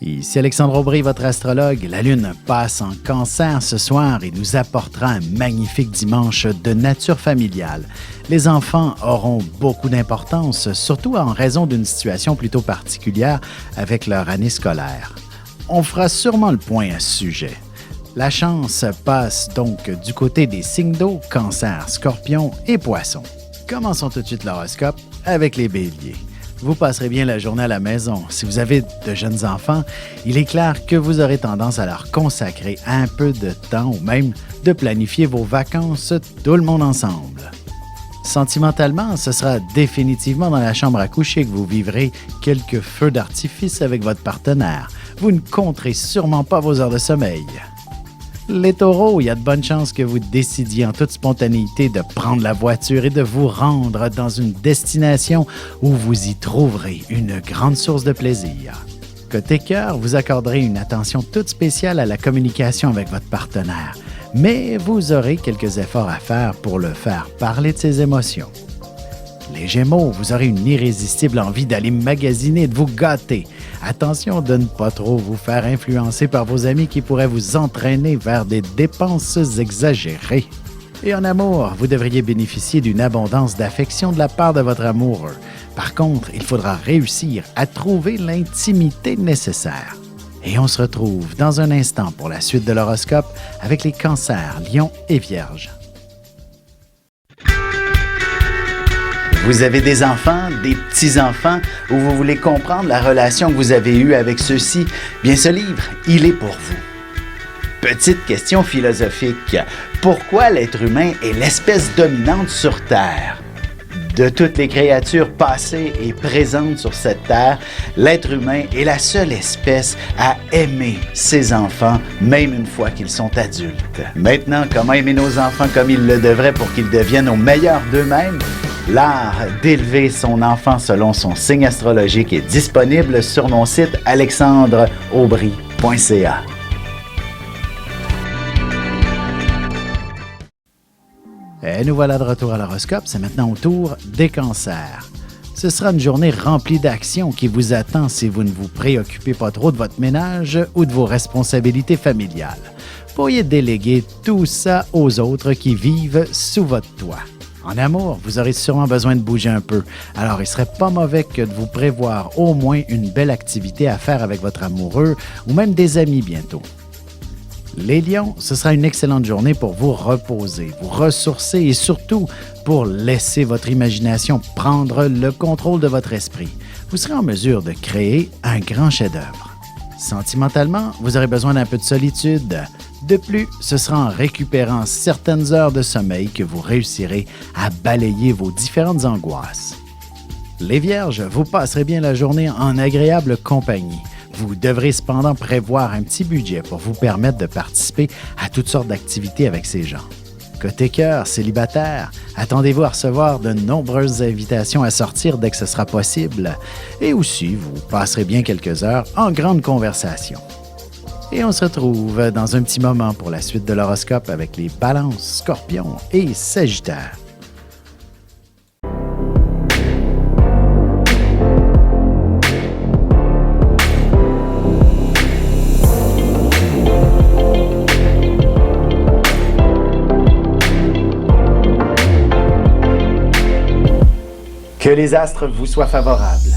Ici Alexandre Aubry, votre astrologue. La Lune passe en Cancer ce soir et nous apportera un magnifique dimanche de nature familiale. Les enfants auront beaucoup d'importance, surtout en raison d'une situation plutôt particulière avec leur année scolaire. On fera sûrement le point à ce sujet. La chance passe donc du côté des signes d'eau, Cancer, Scorpion et Poissons. Commençons tout de suite l'horoscope avec les Béliers. Vous passerez bien la journée à la maison. Si vous avez de jeunes enfants, il est clair que vous aurez tendance à leur consacrer un peu de temps ou même de planifier vos vacances tout le monde ensemble. Sentimentalement, ce sera définitivement dans la chambre à coucher que vous vivrez quelques feux d'artifice avec votre partenaire. Vous ne compterez sûrement pas vos heures de sommeil. Les taureaux, il y a de bonnes chances que vous décidiez en toute spontanéité de prendre la voiture et de vous rendre dans une destination où vous y trouverez une grande source de plaisir. Côté cœur, vous accorderez une attention toute spéciale à la communication avec votre partenaire, mais vous aurez quelques efforts à faire pour le faire parler de ses émotions. Les Gémeaux, vous aurez une irrésistible envie d'aller magasiner et de vous gâter. Attention de ne pas trop vous faire influencer par vos amis qui pourraient vous entraîner vers des dépenses exagérées. Et en amour, vous devriez bénéficier d'une abondance d'affection de la part de votre amoureux. Par contre, il faudra réussir à trouver l'intimité nécessaire. Et on se retrouve dans un instant pour la suite de l'horoscope avec les Cancers, Lions et Vierges. Vous avez des enfants, des petits-enfants, ou vous voulez comprendre la relation que vous avez eue avec ceux-ci? Bien, ce livre, il est pour vous. Petite question philosophique. Pourquoi l'être humain est l'espèce dominante sur Terre? De toutes les créatures passées et présentes sur cette Terre, l'être humain est la seule espèce à aimer ses enfants, même une fois qu'ils sont adultes. Maintenant, comment aimer nos enfants comme ils le devraient pour qu'ils deviennent au meilleur d'eux-mêmes? L'art d'élever son enfant selon son signe astrologique est disponible sur mon site alexandreaubry.ca. Et nous voilà de retour à l'horoscope, c'est maintenant au tour des Cancers. Ce sera une journée remplie d'actions qui vous attend si vous ne vous préoccupez pas trop de votre ménage ou de vos responsabilités familiales. Vous pourriez déléguer tout ça aux autres qui vivent sous votre toit. En amour, vous aurez sûrement besoin de bouger un peu, alors il serait pas mauvais que de vous prévoir au moins une belle activité à faire avec votre amoureux ou même des amis bientôt. Les Lions, ce sera une excellente journée pour vous reposer, vous ressourcer et surtout pour laisser votre imagination prendre le contrôle de votre esprit. Vous serez en mesure de créer un grand chef-d'œuvre. Sentimentalement, vous aurez besoin d'un peu de solitude. De plus, ce sera en récupérant certaines heures de sommeil que vous réussirez à balayer vos différentes angoisses. Les Vierges, vous passerez bien la journée en agréable compagnie. Vous devrez cependant prévoir un petit budget pour vous permettre de participer à toutes sortes d'activités avec ces gens. Côté cœur, célibataire, attendez-vous à recevoir de nombreuses invitations à sortir dès que ce sera possible. Et aussi, vous passerez bien quelques heures en grande conversation. Et on se retrouve dans un petit moment pour la suite de l'horoscope avec les Balances, Scorpions et Sagittaires. Que les astres vous soient favorables.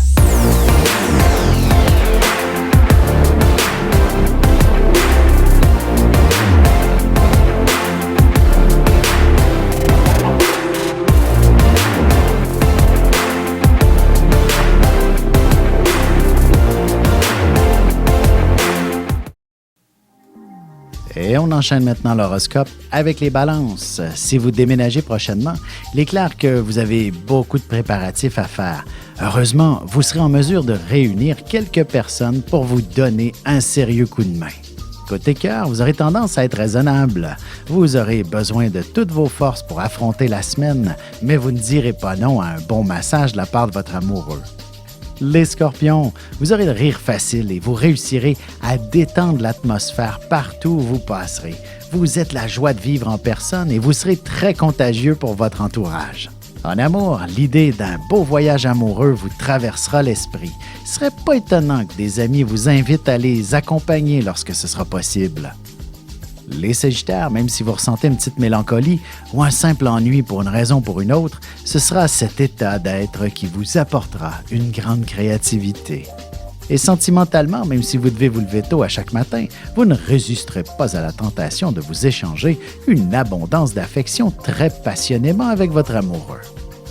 Et on enchaîne maintenant l'horoscope avec les Balances. Si vous déménagez prochainement, il est clair que vous avez beaucoup de préparatifs à faire. Heureusement, vous serez en mesure de réunir quelques personnes pour vous donner un sérieux coup de main. Côté cœur, vous aurez tendance à être raisonnable. Vous aurez besoin de toutes vos forces pour affronter la semaine, mais vous ne direz pas non à un bon massage de la part de votre amoureux. Les Scorpions, vous aurez le rire facile et vous réussirez à détendre l'atmosphère partout où vous passerez. Vous êtes la joie de vivre en personne et vous serez très contagieux pour votre entourage. En amour, l'idée d'un beau voyage amoureux vous traversera l'esprit. Il ne serait pas étonnant que des amis vous invitent à les accompagner lorsque ce sera possible. Les Sagittaires, même si vous ressentez une petite mélancolie ou un simple ennui pour une raison ou pour une autre, ce sera cet état d'être qui vous apportera une grande créativité. Et sentimentalement, même si vous devez vous lever tôt à chaque matin, vous ne résisterez pas à la tentation de vous échanger une abondance d'affection très passionnément avec votre amoureux.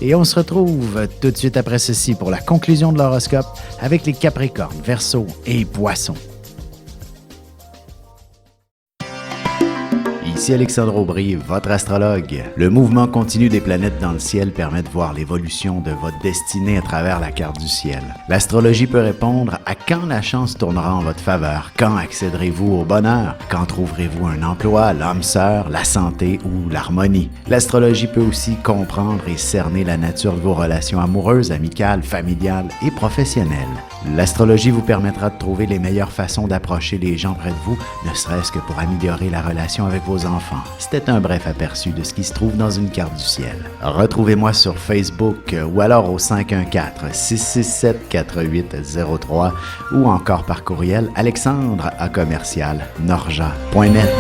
Et on se retrouve tout de suite après ceci pour la conclusion de l'horoscope avec les Capricornes, Verseaux et Poissons. Ici Alexandre Aubry, votre astrologue. Le mouvement continu des planètes dans le ciel permet de voir l'évolution de votre destinée à travers la carte du ciel. L'astrologie peut répondre à quand la chance tournera en votre faveur, quand accéderez-vous au bonheur, quand trouverez-vous un emploi, l'âme sœur, la santé ou l'harmonie. L'astrologie peut aussi comprendre et cerner la nature de vos relations amoureuses, amicales, familiales et professionnelles. L'astrologie vous permettra de trouver les meilleures façons d'approcher les gens près de vous, ne serait-ce que pour améliorer la relation avec vos enfants. C'était un bref aperçu de ce qui se trouve dans une carte du ciel. Retrouvez-moi sur Facebook ou alors au 514-667-4803 ou encore par courriel alexandre@norja.net.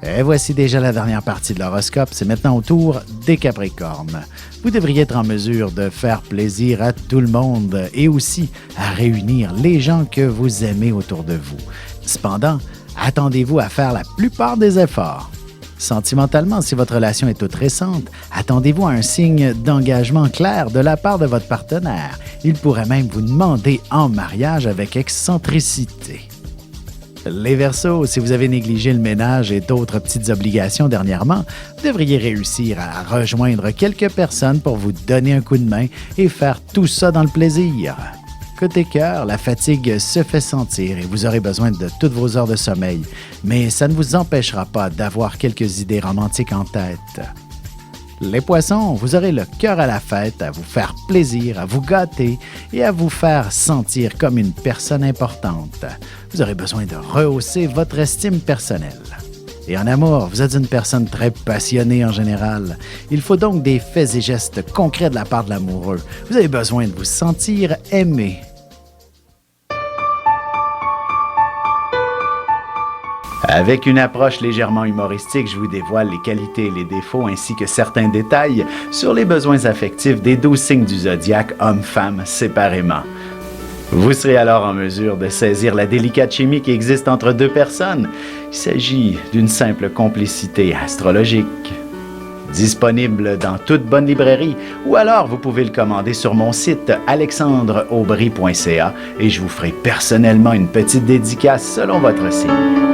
Et voici déjà la dernière partie de l'horoscope. C'est maintenant au tour des Capricornes. Vous devriez être en mesure de faire plaisir à tout le monde et aussi à réunir les gens que vous aimez autour de vous. Cependant, attendez-vous à faire la plupart des efforts. Sentimentalement, si votre relation est toute récente, attendez-vous à un signe d'engagement clair de la part de votre partenaire. Il pourrait même vous demander en mariage avec excentricité. Les Verseaux, si vous avez négligé le ménage et d'autres petites obligations dernièrement, vous devriez réussir à rejoindre quelques personnes pour vous donner un coup de main et faire tout ça dans le plaisir. Côté cœur, la fatigue se fait sentir et vous aurez besoin de toutes vos heures de sommeil, mais ça ne vous empêchera pas d'avoir quelques idées romantiques en tête. Les Poissons, vous aurez le cœur à la fête, à vous faire plaisir, à vous gâter et à vous faire sentir comme une personne importante. Vous aurez besoin de rehausser votre estime personnelle. Et en amour, vous êtes une personne très passionnée en général. Il faut donc des faits et gestes concrets de la part de l'amoureux. Vous avez besoin de vous sentir aimé. Avec une approche légèrement humoristique, je vous dévoile les qualités et les défauts ainsi que certains détails sur les besoins affectifs des 12 signes du zodiaque, hommes-femmes, séparément. Vous serez alors en mesure de saisir la délicate chimie qui existe entre deux personnes. Il s'agit d'une simple complicité astrologique. Disponible dans toute bonne librairie ou alors vous pouvez le commander sur mon site alexandreaubry.ca et je vous ferai personnellement une petite dédicace selon votre signe.